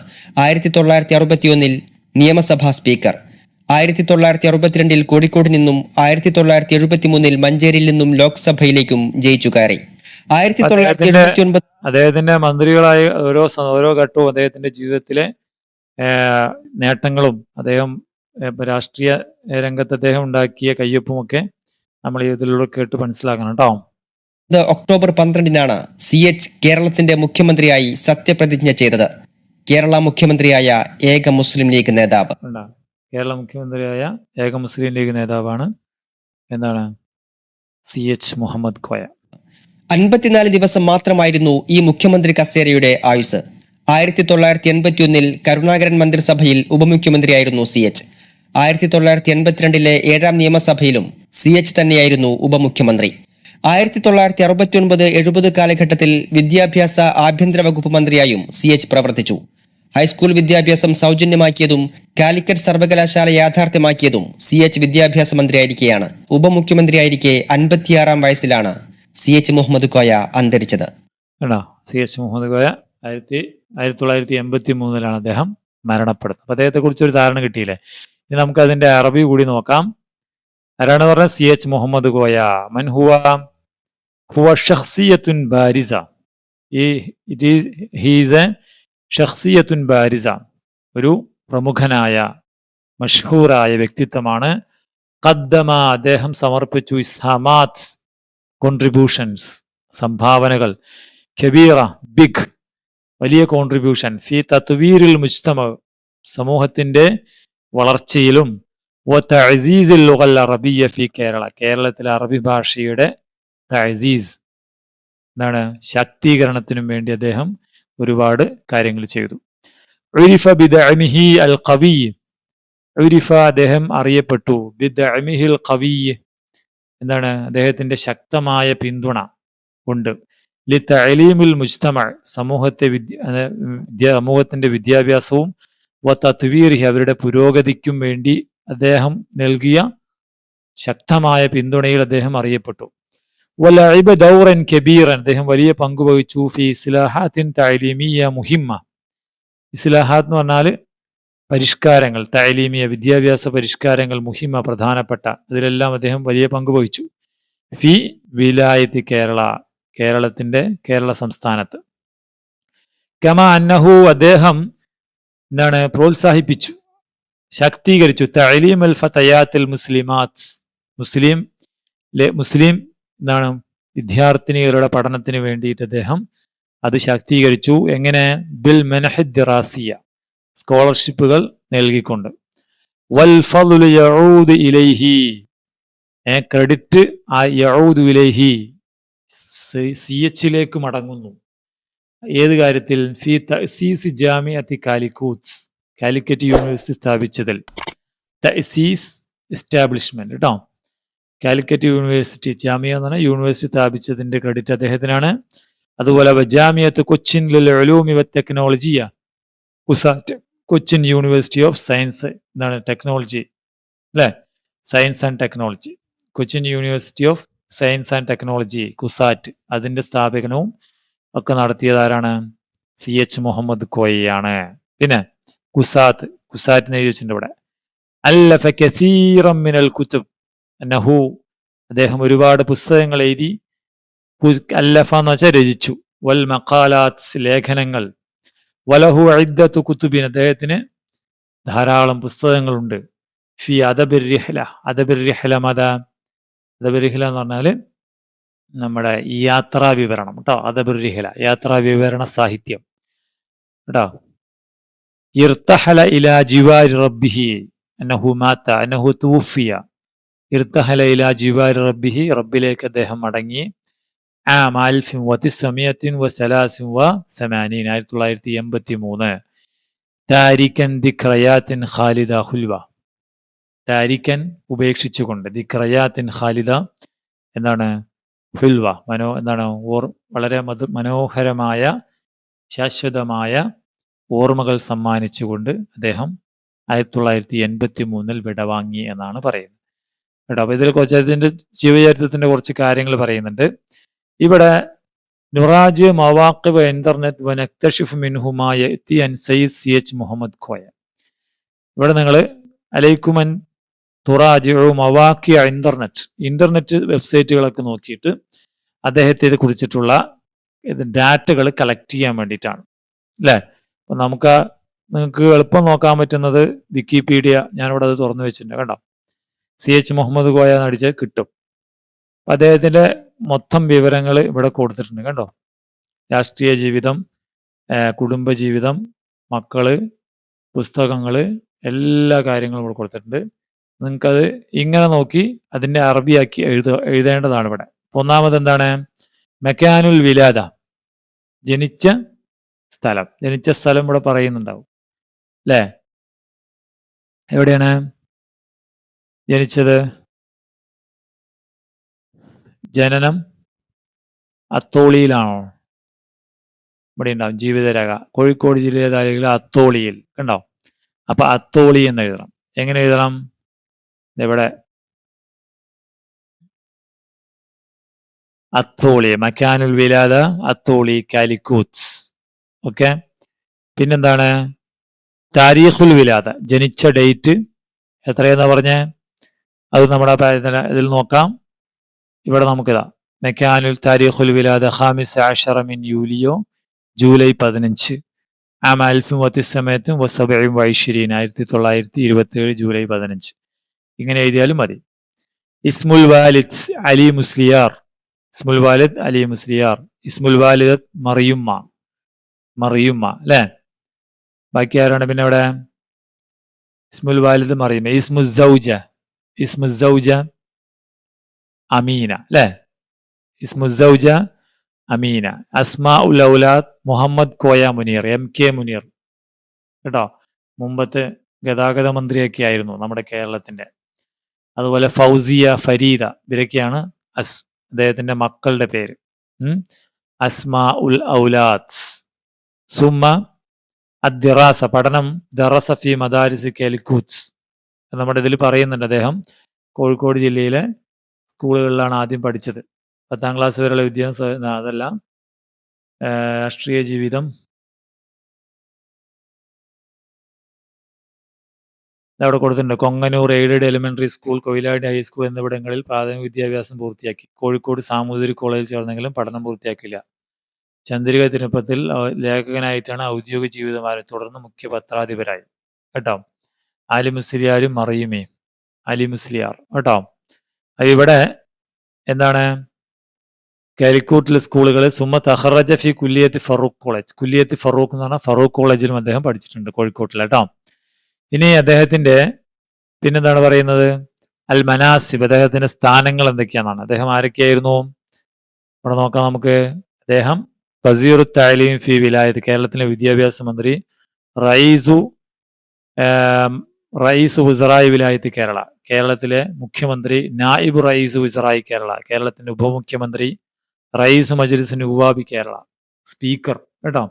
1961 നിയമസഭാ സ്പീക്കർ. 1962 കോഴിക്കോട് നിന്നും 1973 മഞ്ചേരിയിൽ നിന്നും ലോക്സഭയിലേക്കും ജയിച്ചു കയറി. 1979 അദ്ദേഹത്തിന്റെ മന്ത്രികളായ ഓരോ ഘട്ടവും അദ്ദേഹത്തിന്റെ ജീവിതത്തിലെ നേട്ടങ്ങളും അദ്ദേഹം രാഷ്ട്രീയ രംഗത്ത് അദ്ദേഹം ഉണ്ടാക്കിയ കയ്യൊപ്പുമൊക്കെ നമ്മൾ ഇതിലൂടെ കേട്ട് മനസ്സിലാക്കണം കേട്ടോ. ഒക്ടോബർ 12-നാണ് CH കേരളത്തിന്റെ മുഖ്യമന്ത്രിയായി സത്യപ്രതിജ്ഞ ചെയ്തത്. കേരള മുഖ്യമന്ത്രിയായ ഏക മുസ്ലിം ലീഗ് നേതാവ്. കേരള മുഖ്യമന്ത്രിയായ ഏക മുസ്ലിം ലീഗ് നേതാവാണ് CH മുഹമ്മദ് കോയ. 54 ദിവസം മാത്രമായിരുന്നു ഈ മുഖ്യമന്ത്രി കസേരയുടെ ആയുസ്. 1981 കരുണാകരൻ മന്ത്രിസഭയിൽ ഉപമുഖ്യമന്ത്രിയായിരുന്നു CH. 1982 7-ാം നിയമസഭയിലും CH തന്നെയായിരുന്നു ഉപമുഖ്യമന്ത്രി. 1969-70 കാലഘട്ടത്തിൽ വിദ്യാഭ്യാസ ആഭ്യന്തര വകുപ്പ് മന്ത്രിയായും CH പ്രവർത്തിച്ചു. ഹൈസ്കൂൾ വിദ്യാഭ്യാസം സൗജന്യമാക്കിയതും കാലിക്കറ്റ് സർവകലാശാല യാഥാർത്ഥ്യമാക്കിയതും CH വിദ്യാഭ്യാസ മന്ത്രിയായിരിക്കെയാണ്. ഉപമുഖ്യമന്ത്രിയായിരിക്കെ 56-ാം വയസ്സിലാണ് CH മുഹമ്മദ് കോയ അന്തരിച്ചത്. CH മുഹമ്മദ് കോയ 1983 അദ്ദേഹം മരണപ്പെടുന്നത്. അപ്പൊ അദ്ദേഹത്തെ കുറിച്ച് ഒരു ധാരണ കിട്ടിയില്ലേ. ഇനി നമുക്ക് അതിന്റെ അറബി കൂടി നോക്കാം. ആരാണ് പറഞ്ഞത്? CH Muhammad Koya. Mann Hua ഷഖ്സിയത്തുൻ ബാരിസ. He is A ഷഖ്സിയത്തുൻ ബാരിസ, ഒരു പ്രമുഖനായ മഷ്ഹൂറായ വ്യക്തിത്വമാണ്. ഖദ്ദമ, അദ്ദേഹം സമർപ്പിച്ചു, ഇസ്ഹാമാത്ത്, കോൺട്രിബ്യൂഷൻസ്, സംഭാവനകൾ, കബീറ, ബിഗ്, വലിയ കോൺട്രിബ്യൂഷൻ, ഫി തത്വീരിൽ മുജ്തമ, സമൂഹത്തിന്റെ വളർച്ചയിലും, തഅസീസിൽ ലുഗൽ അറബിയ്യ ഫി കേരള, കേരളത്തിലെ അറബി ഭാഷയുടെ തഅസീസ് ശാക്തീകരണത്തിനും വേണ്ടി അദ്ദേഹം ഒരുപാട് കാര്യങ്ങൾ ചെയ്തു. ഉരിഫ ബിദഅമിഹി അൽ ഖവി, ഉരിഫ അദ്ദേഹം അറിയപ്പെട്ടു, ബിദഅമിഹിൽ ഖവി അദ്ദേഹത്തിന്റെ ശക്തമായ പിന്തുണ കൊണ്ട്, ലിതഅലീമിൽ മുജ്തമ, സമൂഹത്തിന്റെ വിദ്യാഭ്യാസവും, വതത്വീരിഹി, അവരുടെ പുരോഗതിക്കും വേണ്ടി അദ്ദേഹം നൽകിയ ശക്തമായ പിന്തുണയിൽ അദ്ദേഹം അറിയപ്പെട്ടു. വലഇബ ദൗറൻ കബീറൻ, അദ്ദേഹം വലിയ പങ്ക് വഹിച്ചു, ഫി ഇസ്ലാഹാത്തിൻ തഅലീമിയ മുഹിമ്മ, ഇസ്ലാഹാത്ത് എന്ന് പറഞ്ഞാൽ പരിഷ്കാരങ്ങൾ, തഅലീമിയ വിദ്യാഭ്യാസ പരിഷ്കാരങ്ങൾ, മുഹിമ്മ പ്രധാനപ്പെട്ട, അതിലെല്ലാം അദ്ദേഹം വലിയ പങ്ക് വഹിച്ചു. ഫി വിലായത്തി കേരള, കേരള സംസ്ഥാനത്ത്. കമ അന്നഹു, അദ്ദേഹം പ്രോത്സാഹിപ്പിച്ചു, ശാക്തീകരിച്ചു, തഅലീം അൽ ഫതയാത്തിൽ മുസ്ലിമാത്ത്, മുസ്ലിം വിദ്യാർത്ഥിനികളുടെ പഠനത്തിന് വേണ്ടിയിട്ട് അദ്ദേഹം അത് ശാക്തീകരിച്ചു. എങ്ങനെ? ബിൽ മനഹദ് ദിറാസിയ, സ്കോളർഷിപ്പുകൾ നൽകിക്കൊണ്ട്. വൽ ഫദ്ലു യഊദു ഇലൈഹി, ക്രെഡിറ്റ് യഊദു ഇലൈഹി, CH-ലേക്ക് മടങ്ങുന്നു. ഏത് കാര്യത്തിൽ? ഫി തഅസീസ് ജാമിഅത്തി കാലിക്കൂത്ത്, കാലിക്കറ്റ് യൂണിവേഴ്സിറ്റി സ്ഥാപിച്ചതിൽ. തഅസീസ് എസ്റ്റാബ്ലിഷ്മെന്റ് കേട്ടോ. കാലിക്കറ്റ് യൂണിവേഴ്സിറ്റി, ജാമിയ എന്ന് പറഞ്ഞാൽ യൂണിവേഴ്സിറ്റി സ്ഥാപിച്ചതിന്റെ ക്രെഡിറ്റ് അദ്ദേഹത്തിനാണ്. അതുപോലെ ജാമിയത്ത് കൊച്ചിൻ ലിൽ ഉലൂമി വ ടെക്നോളജിയ, CUSAT, Cochin university of science technology, അല്ലെ, science and technology, Cochin university of science and technology, CUSAT, അതിന്റെ സ്ഥാപകനവും ഒക്കെ നടത്തിയതാരാണ്? CH മുഹമ്മദ് കോയയാണ്. പിന്നെ കുസാറ്റിനെ ചോദിച്ചിട്ടുണ്ട് ഇവിടെ. അല്ലഫ കസീറൻ മിനൽ കുതുബ്, അദ്ദേഹം ഒരുപാട് പുസ്തകങ്ങൾ എഴുതി. അല്ലഫ എന്ന് വെച്ചാൽ രചിച്ചു. വൽ മഖാലാത്ത് ലേഖനങ്ങൾ, വലഹു ഇദ്ദത്തു കുത്തുബിൻ അദ്ദേഹത്തിന് ധാരാളം പുസ്തകങ്ങളുണ്ട്. ഫി അദബിർ റിഹ്ല, അദബിർ റിഹ്ല മതാ, അദബിർ റിഹ്ല എന്ന് പറഞ്ഞാൽ നമ്മുടെ ഈ യാത്രാ വിവരണം കേട്ടോ. അദബിർ റിഹ്ല യാത്രാ വിവരണ സാഹിത്യം കേട്ടോ. ഇർതഹല ഇലാ ജിവാരി റബ്ബിഹി അന്നഹു മാത അന്നഹു തുവഫിയ. ഇർതഹല ഇലാ ജിവാരി റബ്ബിഹി, റബ്ബിലേക്ക് അദ്ദേഹം മടങ്ങി. ആം 1983 താരിക്കൻ ദിക്റയാത്തിൻ ഖാലിദ ഹുൽവ, താരിക്കൻ ഉപേക്ഷിച്ചുകൊണ്ട്, ദിക്റയാത്തിൻ ഖാലിദ എന്താണ്, ഹുൽവ എന്താണ് വളരെ മനോഹരമായ ശാശ്വതമായ ഓർമ്മകൾ സമ്മാനിച്ചുകൊണ്ട് അദ്ദേഹം 1983 വിടവാങ്ങി എന്നാണ് പറയുന്നത് കേട്ടോ. അപ്പൊ ഇതിൽ അദ്ദേഹത്തിന്റെ ജീവചരിത്രത്തിന്റെ കുറച്ച് കാര്യങ്ങൾ പറയുന്നുണ്ട്. ഇവിടെ നുറാജ് മവാഖിബ് ഇന്റർനെറ്റ് വനക്തഷിഫ് മിൻഹുമാ യഅതി അൻ സയ്യിദ് CH മുഹമ്മദ് കോയ. ഇവിടെ നിങ്ങൾ അലൈക്കുമൻ തുറാജിഉ മവാഖി ഇന്റർനെറ്റ് വെബ്സൈറ്റുകളൊക്കെ നോക്കിയിട്ട് അദ്ദേഹത്തെ കുറിച്ചിട്ടുള്ള ഡാറ്റകൾ കളക്ട് ചെയ്യാൻ വേണ്ടിയിട്ടാണ് അല്ലേ. അപ്പൊ നിങ്ങൾക്ക് എളുപ്പം നോക്കാൻ പറ്റുന്നത് വിക്കിപീഡിയ, ഞാനിവിടെ അത് തുറന്നു വെച്ചിട്ടുണ്ട് കേട്ടോ. CH മുഹമ്മദ് കോയ എന്നടിച്ചാൽ കിട്ടും. അദ്ദേഹത്തിന്റെ മൊത്തം വിവരങ്ങൾ ഇവിടെ കൊടുത്തിട്ടുണ്ട് കേട്ടോ. രാഷ്ട്രീയ ജീവിതം, കുടുംബജീവിതം, മക്കള്, പുസ്തകങ്ങള്, എല്ലാ കാര്യങ്ങളും ഇവിടെ കൊടുത്തിട്ടുണ്ട്. നിങ്ങൾക്കത് ഇങ്ങനെ നോക്കി അതിന്റെ അറബിയാക്കി എഴുതേണ്ടതാണ് ഇവിടെ. ഒന്നാമത് എന്താണ്, മെക്കാനുൽ വിലാദ, ജനിച്ച സ്ഥലം ഇവിടെ പറയുന്നുണ്ടാവും അല്ലേ. എവിടെയാണ് ജനിച്ചത്? ജനനം അത്തോളിയിലാണോ? ഇവിടെ ഉണ്ടാവും ജീവിതരേഖ. കോഴിക്കോട് ജില്ലയിലെ അത്തോളിയിൽ കണ്ടോ. അപ്പൊ അത്തോളി എന്ന് എഴുതണം. എങ്ങനെ എഴുതണം? ഇവിടെ അത്തോളി, മക്കാനുൽ വിലാദ അത്തോളി കാലിക്കൂത്ത്. ഓക്കെ. പിന്നെന്താണ്, താരീഖുൽ വിലാദ, ജനിച്ച ഡേറ്റ് എത്രയെന്നാ പറഞ്ഞേ, അത് നമ്മുടെ ഇതിൽ നോക്കാം. ഇവിടെ നമുക്കിതാ മെക്കാനുൽ താരീഖുൽ വിലാദ 15 മിൻ യൂലിയോ, ജൂലൈ 15, ആം 1927 ജൂലൈ 15. ഇങ്ങനെ എഴുതിയാലും മതി. ഇസ്മുൽ വാലിദ് അലി മുസ്ലിയാർ, ഇസ്മുൽ വാലിദ് അലി മുസ്ലിയാർ. ഇസ്മുൽ വാലിദ് മറിയുമ്മ അല്ലേ. ബാക്കി ആരാണ് പിന്നെ ഇവിടെ? ഇസ്മുൽ വാലിദ് മറിയുമ്മ. ഇസ്മുസൗജ അമീന അല്ലേ. ഇസ്മുസൗജ അമീന. അസ്മാ ഉൽ ഔലാദ് മുഹമ്മദ് കോയ മുനീർ, MK മുനീർ കേട്ടോ. മുമ്പത്തെ ഗതാഗത മന്ത്രിയൊക്കെ ആയിരുന്നു നമ്മുടെ കേരളത്തിന്റെ. അതുപോലെ ഫൗസിയ, ഫരീദ, ഇവരൊക്കെയാണ് അദ്ദേഹത്തിന്റെ മക്കളുടെ പേര്. അസ്മാ ഉൽ ഔലാദ്. സുമ്മ അദ്ദിറാസ, പഠനം, ദറസ ഫി മദാരിസ് കാലിക്കൂത്ത്. നമ്മുടെ ഇതിൽ പറയുന്നുണ്ട് അദ്ദേഹം കോഴിക്കോട് ജില്ലയിലെ സ്കൂളുകളിലാണ് ആദ്യം പഠിച്ചത്. 10ാം ക്ലാസ് വരെയുള്ള വിദ്യാഭ്യാസം. അതെല്ലാം രാഷ്ട്രീയ ജീവിതം. അവിടെ കൊടുത്തിട്ടുണ്ട്. Kongannur aided elementary school, Koyiladi high school എന്നിവിടങ്ങളിൽ പ്രാഥമിക വിദ്യാഭ്യാസം പൂർത്തിയാക്കി. കോഴിക്കോട് സാമൂതിരി കോളേജിൽ ചേർന്നെങ്കിലും പഠനം പൂർത്തിയാക്കില്ല. ചന്ദ്രിക ദിനപത്രത്തിൽ ലേഖകനായിട്ടാണ് ഔദ്യോഗിക ജീവിതം ആരംഭിച്ചത്. തുടർന്ന് മുഖ്യ പത്രാധിപരായി കേട്ടോ. അലി മുസ്ലിയാരും മറിയുമേ, അലി മുസ്ലിയാർ കേട്ടോ. ഇവിടെ എന്താണ്, കാലിക്കൂട്ടിലെ സ്കൂളുകൾ. സുമ്മ തഖറജ ഫി കുല്ലിയത്ത് ഫറൂഖ് കോളേജ്, കുല്ലിയത്ത് ഫറൂഖ് എന്ന് പറഞ്ഞാൽ ഫറൂഖ് കോളേജിലും അദ്ദേഹം പഠിച്ചിട്ടുണ്ട് കോഴിക്കോട്ടിൽ കേട്ടോ. ഇനി അദ്ദേഹത്തിന്റെ പിന്നെന്താണ് പറയുന്നത്, അൽ മനാസിബ്, അദ്ദേഹത്തിന്റെ സ്ഥാനങ്ങൾ എന്തൊക്കെയാണെന്നാണ്. അദ്ദേഹം ആരൊക്കെയായിരുന്നു ഇവിടെ നോക്കാം നമുക്ക്. അദ്ദേഹം വസീറു തഅലീം ഫി വിലായത്ത്, കേരളത്തിലെ വിദ്യാഭ്യാസ മന്ത്രി. റയീസ് ഉസറായി വിലായത്ത് കേരള, കേരളത്തിലെ മുഖ്യമന്ത്രി. നായിബ് റയീസ് ഉസറായി കേരള, കേരളത്തിന്റെ ഉപമുഖ്യമന്ത്രി. റയീസ് മജ്ലിസ് നുവാബി കേരള, സ്പീക്കർ കേട്ടോ,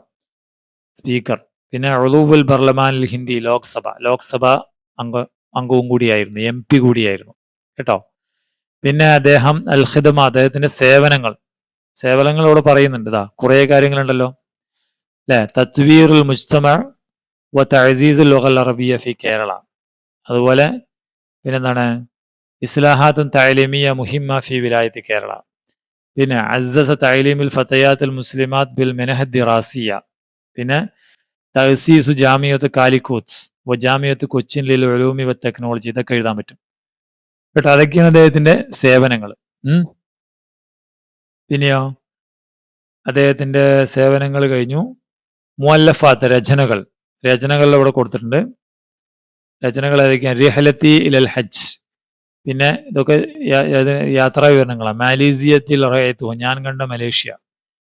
സ്പീക്കർ. പിന്നെ ഉളൂവുൽ ബർലമാനിൽ ഹിന്ദി, ലോക്സഭ അംഗവും കൂടിയായിരുന്നു, MP കൂടിയായിരുന്നു കേട്ടോ. പിന്നെ അദ്ദേഹം അൽ ഖിദ്മ, അദ്ദേഹത്തിന്റെ സേവനങ്ങൾ ഇവിടെ പറയുന്നുണ്ട്. കുറെ കാര്യങ്ങളുണ്ടല്ലോ അല്ലെ. തത്വീറുൽ മുജ്തമ വ തഅസീസുൽ ലുഗൽ അറബിയ്യ ഫി കേരള. അതുപോലെ പിന്നെന്താണ്, ഇസ്ലാഹാത്തുൻ തഅലീമിയ മുഹിമ്മ ഫി വിലായത്ത് കേരള. പിന്നെ അസ്സസ തഅലീമുൽ ഫതയാത്തുൽ മുസ്ലിമാത്ത് ബിൽ മിനഹദ് ദിറാസിയ, പിന്നെ തഅസീസു ജാമിയത്ത് കാലിക്കോട്സ് വ ജാമിയത്ത് കൊച്ചിൻ ലിൽ ഉലൂമി വ ടെക്നോളജി, ഇതൊക്കെ എഴുതാൻ പറ്റും കേട്ടോ. അതൊക്കെയാണ് അദ്ദേഹത്തിന്റെ സേവനങ്ങൾ. പിന്നെയോ അദ്ദേഹത്തിന്റെ സേവനങ്ങൾ കഴിഞ്ഞു. മുഅല്ലഫാത്ത്, രചനകൾ ഇവിടെ കൊടുത്തിട്ടുണ്ട്. രചനകൾ ഏതൊക്കെയാണ്? റിഹലത്തി ഇലൽ ഹജ്ജ്, പിന്നെ ഇതൊക്കെ യാത്രാ വിവരണങ്ങളാണ്. മാലേസിയത്തിൽ റഅയ്തു, ഞാൻ കണ്ട മലേഷ്യ.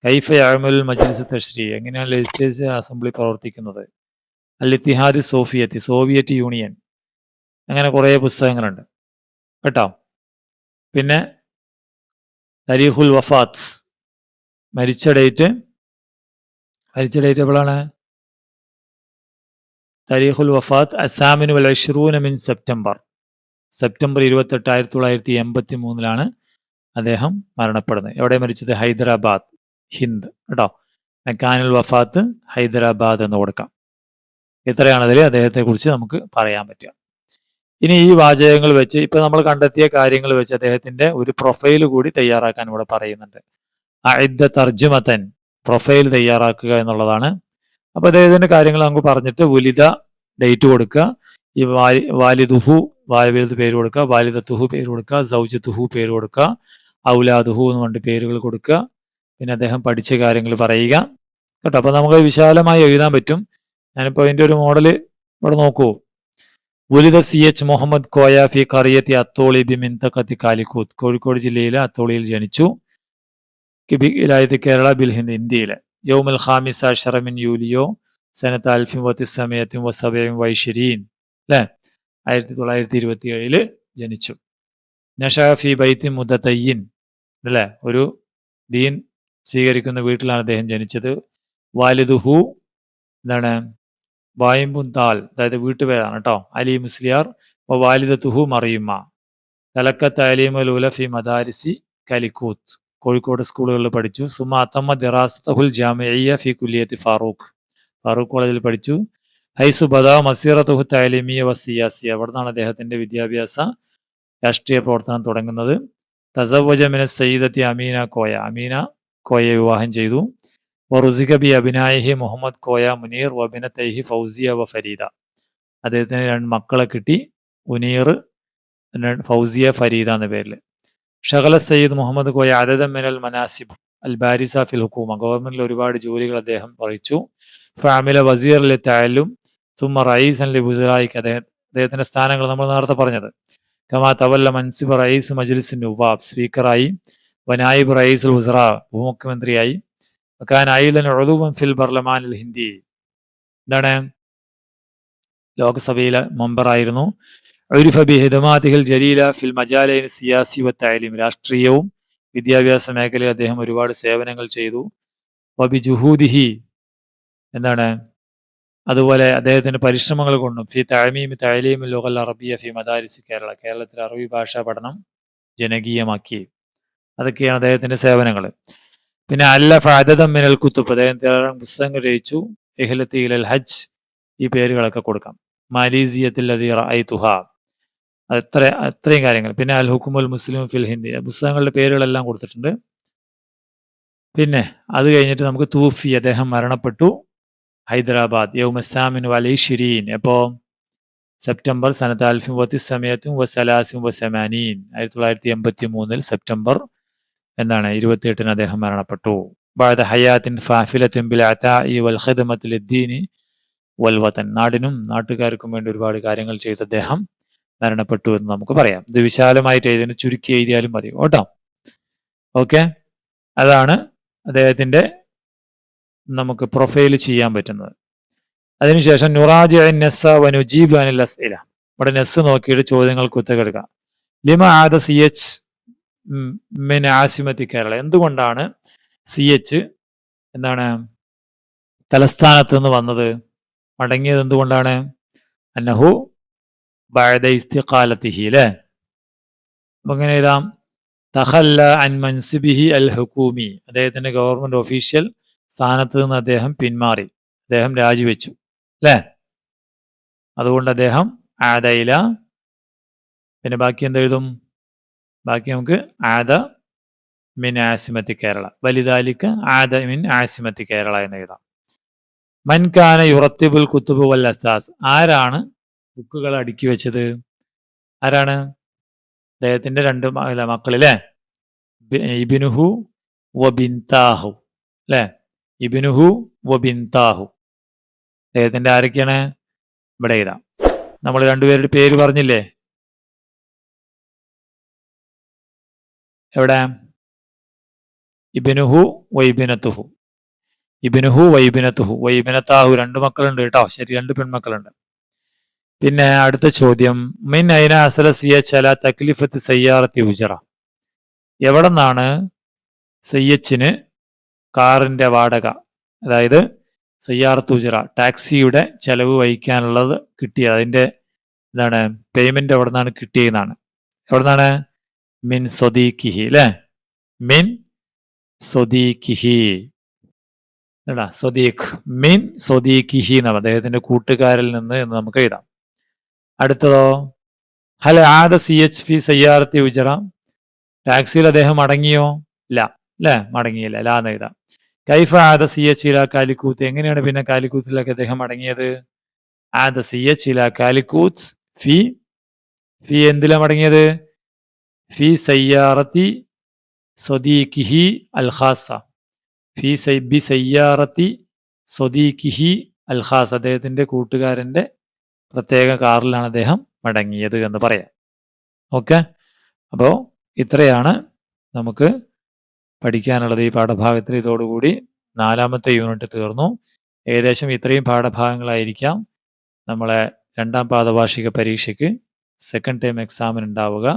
കൈഫ യഅമലുൽ മജ്ലിസ് തശ്രീ, എങ്ങനെയാണ് ലെജിസ്ലേറ്റീവ് അസംബ്ലി പ്രവർത്തിക്കുന്നത്. അൽ ഇത്തിഹാദി സോഫിയത്തി, സോവിയറ്റ് യൂണിയൻ, അങ്ങനെ കുറേ പുസ്തകങ്ങളുണ്ട് കേട്ടോ. പിന്നെ തരീഖുൽ വഫാത്ത്, മരിച്ച ഡേറ്റ് എപ്പോഴാണ്? തരീഖുൽ വഫാത്ത് അസാമിനു വൽ അശ്റൂന മിൻ സെപ്റ്റംബർ 28, 1983 അദ്ദേഹം മരണപ്പെടുന്നത്. എവിടെ മരിച്ചത്? ഹൈദരാബാദ്, ഹിന്ദ് കേട്ടോ. മെക്കാനുൽ വഫാത്ത് ഹൈദരാബാദ് എന്ന് കൊടുക്കാം. ഇത്രയാണ് അതിൽ അദ്ദേഹത്തെ കുറിച്ച് നമുക്ക് പറയാൻ പറ്റുക. ഇനി ഈ വാചകങ്ങൾ വെച്ച്, ഇപ്പൊ നമ്മൾ കണ്ടെത്തിയ കാര്യങ്ങൾ വെച്ച് അദ്ദേഹത്തിന്റെ ഒരു പ്രൊഫൈൽ കൂടി തയ്യാറാക്കാൻ ഇവിടെ പറയുന്നുണ്ട്. അഇദ്ദ തർജുമതൻ, പ്രൊഫൈൽ തയ്യാറാക്കുക എന്നുള്ളതാണ്. അപ്പൊ അദ്ദേഹത്തിന്റെ കാര്യങ്ങൾ നമുക്ക് പറഞ്ഞിട്ട് വുലിദ ഡേറ്റ് കൊടുക്കുക, ഈ വാലിദുഹു വാലിദ് പേര് കൊടുക്കുക, വാലിദത്തുഹു പേര് കൊടുക്കുക, സൗജത്തുഹു പേര് കൊടുക്കുക, ഔലാദുഹു എന്ന് പറഞ്ഞിട്ട് പേരുകൾ കൊടുക്കുക. പിന്നെ അദ്ദേഹം പഠിച്ച കാര്യങ്ങൾ പറയുക കേട്ടോ. അപ്പൊ നമുക്ക് വിശാലമായി എഴുതാൻ പറ്റും. ഞാനിപ്പോ അതിന്റെ ഒരു മോഡല് ഇവിടെ നോക്കൂ. വുലിദ CH മുഹമ്മദ് കോയ ഫി ഖറിയത്തി അത്തോളി ബി മിൻതഖത്തി കാലിക്കൂത്ത്, കോഴിക്കോട് ജില്ലയിലെ അത്തോളിയിൽ ജനിച്ചു. കേരള ബിൽ ഹിന്ദ്, ഇന്ത്യയിലെ. യൗമുൽ ഖാമിസ അശറ മിൻ യൂലിയോ സനത്ത് 1927 അല്ലെ, 1927 ജനിച്ചു. നഷഅ ഫി ബൈത്തി മുദതയ്യിൻ അല്ലെ, ഒരു ദീൻ സ്വീകരിക്കുന്ന വീട്ടിലാണ് അദ്ദേഹം ജനിച്ചത്. വാലിദുഹു എന്താണ്? വായിമ്പുന്താൽ, അതായത് വീട്ടുപേരാണ് കേട്ടോ, അലി മുസ്ലിയാർ. വാലിദത്തുഹു മറിയുമ്മ. തലക്ക തഅലീമുൽ ഉല ഫി മദാരിസി കലിക്കൂത്ത്, കോഴിക്കോട് സ്കൂളുകളിൽ പഠിച്ചു. സുമ അത്തമ്മ ദിറാസത്തുൽ ജാമിഇയ്യ ഫി കുല്ലിയത്തി ഫാറൂഖ് കോളേജിൽ പഠിച്ചു. ഹൈസു ബദാ മസീറത്തുഹു തഅലീമിയ വ സിയാസിയ, അവിടെ നിന്നാണ് അദ്ദേഹത്തിന്റെ വിദ്യാഭ്യാസ രാഷ്ട്രീയ പ്രവർത്തനം തുടങ്ങുന്നത്. തസവ്വജ മിന സയ്യിദത്തി അമീന കോയയെ വിവാഹം ചെയ്തു. വറുസിക ബി അബിനായിഹി മുഹമ്മദ് കോയ മുനീർ വബിനത്തൈഹി ഫൗസിയ വ ഫരീദ, അദ്ദേഹത്തിന് 2 മക്കളെ കിട്ടി, മുനീർ, ഫൗസിയ, ഫരീദ എന്ന പേരിൽ. ഷഗല സയ്യിദ് മുഹമ്മദ് കോയ അദദ മിനൽ മനാസിബ് അൽ ബാരിസ ഫിൽ ഹുക്കൂമ, ഗവൺമെന്റിൽ ഒരുപാട് ജോലികൾ അദ്ദേഹം വഹിച്ചു. ഫഅമില വസീർ ലി തഅല്ലും സുമ്മ റഈസൻ ലി ബുസറായിക്, അദ്ദേഹത്തിന്റെ സ്ഥാനങ്ങൾ നമ്മൾ നേരത്തെ പറഞ്ഞത്. കമാ തവല്ല മൻസിബ് റഈസ് മജ്ലിസ് നുവാബ്, സ്പീക്കറായി. വനായിബ് റഈസുൽ വുസറ, ഉപമുഖ്യമന്ത്രിയായി. വകാന ഐലൻ ഉളൂവൻ ഫിൽ ബർലമാനിൽ ഹിന്ദി, എന്താണ്, ലോകസഭയിലെ മെമ്പറായിരുന്നു. ഉരിഫ ബി ഹിദമാതിഹിൽ ജലീല ഫിൽ മജാലൈൻ സിയാസി വ തഅലീം, രാഷ്ട്രീയവും വിദ്യാഭ്യാസ മേഖലയിൽ അദ്ദേഹം ഒരുപാട് സേവനങ്ങൾ ചെയ്തു. വബി ജുഹൂദിഹി, എന്താണ്, അതുപോലെ അദ്ദേഹത്തിന്റെ പരിശ്രമങ്ങൾ കൊണ്ടും ഫി തഅമീം തഅലീമുൽ ലുഗൽ അറബിയ ഫി മദാരിസ് കേരള, കേരളത്തിലെ അറബി ഭാഷാ പഠനം ജനകീയമാക്കി. അതൊക്കെയാണ് അദ്ദേഹത്തിന്റെ സേവനങ്ങൾ. പിന്നെ അല്ലഫ അദദൻ മിനൽ കുത്തുബ്, അദ്ദേഹം പുസ്തകങ്ങൾ രചിച്ചു. ഇഹ്ലത്തി ഇലൽ ഹജ്ജ്, ഈ പേരുകളൊക്കെ കൊടുക്കാം. മാലീസിയത്തിൽ ലദീ റഅയ്തുഹ, അത്രയും കാര്യങ്ങൾ. പിന്നെ അൽ ഹുക്മുൽ മുസ്ലിം ഫിൽ ഹിന്ദി, പുസ്തകങ്ങളുടെ പേരുകളെല്ലാം കൊടുത്തിട്ടുണ്ട്. പിന്നെ അത് കഴിഞ്ഞിട്ട് നമുക്ക് തൂഫി, അദ്ദേഹം മരണപ്പെട്ടു ഹൈദരാബാദ് യൗമസാമിനു വലൈഷിരീൻ, എപ്പോ? സെപ്റ്റംബർ സനത്ത് 1983 സെപ്റ്റംബർ 28 അദ്ദേഹം മരണപ്പെട്ടു. ബഅദ ഹയാത്തിൻ ഫാഫിലത്തിൻ ബിൽ അതാഇ വൽ ഖിദ്മത്തി ലിദ്ദീനി വൽ വതൻ, നാടിനും നാട്ടുകാർക്കും വേണ്ടി ഒരുപാട് കാര്യങ്ങൾ ചെയ്ത് അദ്ദേഹം മരണപ്പെട്ടു എന്ന് നമുക്ക് പറയാം. ഇത് വിശാലമായിട്ട് എഴുതിന് ചുരുക്കി എഴുതിയാലും മതി കേട്ടോ. ഓക്കെ, അതാണ് അദ്ദേഹത്തിന്റെ നമുക്ക് പ്രൊഫൈൽ ചെയ്യാൻ പറ്റുന്നത്. അതിനുശേഷം നുറാജി നസ്സ വനുജീബ് അനിൽ അസ്ഇല, ഇവിടെ നെസ് നോക്കിയിട്ട് ചോദ്യങ്ങൾക്ക് ഉത്തരം. ലിമ ആദ CH മിൻ ആസിമത്തി കേരള, എന്തുകൊണ്ടാണ് CH എന്താണ് തലസ്ഥാനത്ത് നിന്ന് വന്നത്, മടങ്ങിയത് എന്തുകൊണ്ടാണ്? അന്നഹു ബഅദ ഇസ്തിഖാലത്തിഹി, അല്ലേ? അപ്പൊ എങ്ങനെ എഴുതാം? തഖല്ല അൻ മൻസിബിഹി അൽ ഹുക്കൂമി, അദ്ദേഹത്തിന്റെ ഗവൺമെന്റ് ഒഫീഷ്യൽ സ്ഥാനത്ത് നിന്ന് അദ്ദേഹം പിന്മാറി, അദ്ദേഹം രാജിവെച്ചു, അല്ലേ? അതുകൊണ്ട് അദ്ദേഹം ആദയില. പിന്നെ ബാക്കി എന്തെഴുതും? ബാക്കി നമുക്ക് ആദ മിൻ ആസിമത്തി കേരള. വലിദാലിക ആദ മിൻ ആസിമത്തി കേരള എന്ന് എഴുതാം. മൻ കാന യുറത്തിബുൽ കുത്തുബ് വൽ അസ്താസ്. ആരാണ് ബുക്കുകൾ അടുക്കി വെച്ചത്? ആരാണ്? അദ്ദേഹത്തിന്റെ രണ്ട് മക്കളില്ലേ? ഇബ്നുഹു വ ബിൻതാഹു അല്ലേ? ഇബ്നുഹു വ ബിൻതാഹു. അദ്ദേഹത്തിന്റെ ആരൊക്കെയാണ്? ഇവിടെ എഴുതാം. നമ്മൾ രണ്ടുപേരുടെ പേര് പറഞ്ഞില്ലേ? എവിടെ? ഇബ്നുഹു വൈബിനത്തുഹു. ഇബ്നുഹു വൈബിനത്തുഹു. വൈബിനത്താഹു. രണ്ട് മക്കളുണ്ട് കേട്ടോ. ശരി, രണ്ട് പെൺമക്കളുണ്ട്. പിന്നെ അടുത്ത ചോദ്യം, മിൻ ഐന അസല സിയച്ച് അല തക്ലിഫത്ത് സയ്യാറത്തി ഉജറ. എവിടെ നിന്നാണ് സയ്യച്ചിന് കാറിന്റെ വാടക, അതായത് സയ്യാറത്ത് ഉജറ ടാക്സിയുടെ ചെലവ് വഹിക്കാനുള്ളത് കിട്ടിയത്? അതിന്റെ എന്താണ് പേയ്മെന്റ് എവിടെ നിന്നാണ് കിട്ടിയതെന്നാണ്. എവിടെ നിന്നാണ്? മിൻ സ്വദീഖിഹി അല്ലേ? മിൻ സ്വദീഖിഹി. സ്വദീഖ് മിൻ സ്വദീഖിഹി എന്നാണ്, അദ്ദേഹത്തിന്റെ കൂട്ടുകാരിൽ നിന്ന് എന്ന് നമുക്ക് എഴുതാം. അടുത്തതോ, ഹൽ ആദ സിയച്ച് ഫി സയ്യാറത്തി ഉജറ. ടാക്സിയിൽ അദ്ദേഹം അടങ്ങിയോ? ഇല്ല അല്ലേ? മടങ്ങിയില്ല. ലാ എന്ന് എഴുതാം. കൈഫ ആദ സിയച്ച് ഇല കാലിക്കൂത്ത്. എങ്ങനെയാണ് പിന്നെ കാലിക്കൂത്തിലേക്ക് അദ്ദേഹം അടങ്ങിയത്? ആദ സിയച്ച് ഇല കാലിക്കൂത്ത് ഫി ഫി എന്തിലാ മടങ്ങിയത്? ഫി സയ്യാറത്തി സ്വദീഖിഹി അൽ ഖാസ. ഫി ബി സയ്യാറത്തി സ്വദീഖിഹി അൽ ഖാസ. അദ്ദേഹത്തിന്റെ കൂട്ടുകാരന്റെ പ്രത്യേക കാറിലാണ് അദ്ദേഹം മടങ്ങിയത് എന്ന് പറയാം. ഓക്കെ, അപ്പോൾ ഇത്രയാണ് നമുക്ക് പഠിക്കാനുള്ളത് ഈ പാഠഭാഗത്തിൽ. ഇതോടുകൂടി 4ാമത്തെ യൂണിറ്റ് തീർന്നു. ഏകദേശം ഇത്രയും പാഠഭാഗങ്ങളായിരിക്കാം നമ്മളെ 2ാം പാദവാർഷിക പരീക്ഷയ്ക്ക് സെക്കൻഡ് ടൈം എക്സാമിന് ഉണ്ടാവുക.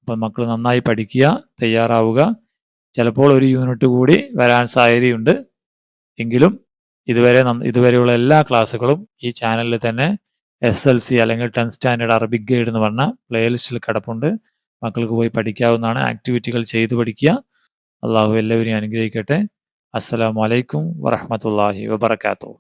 അപ്പം മക്കൾ നന്നായി പഠിക്കുക, തയ്യാറാവുക. ചിലപ്പോൾ ഒരു യൂണിറ്റ് കൂടി വരാൻ സാധ്യതയുണ്ട്. എങ്കിലും ഇതുവരെയുള്ള എല്ലാ ക്ലാസ്സുകളും ഈ ചാനലിൽ തന്നെ SLC അല്ലെങ്കിൽ 10th സ്റ്റാൻഡേർഡ് അറബിക് ഗൈഡ് എന്ന് പറഞ്ഞ പ്ലേലിസ്റ്റിൽ കിടപ്പുണ്ട്. മക്കൾക്ക് പോയി പഠിക്കാവുന്നതാണ്. ആക്ടിവിറ്റികൾ ചെയ്തു പഠിക്കുക. അള്ളാഹു എല്ലാവരെയും അനുഗ്രഹിക്കട്ടെ. അസ്സലാമു അലൈക്കും വറഹ്മത്തുള്ളാഹി വബറകാതുഹു.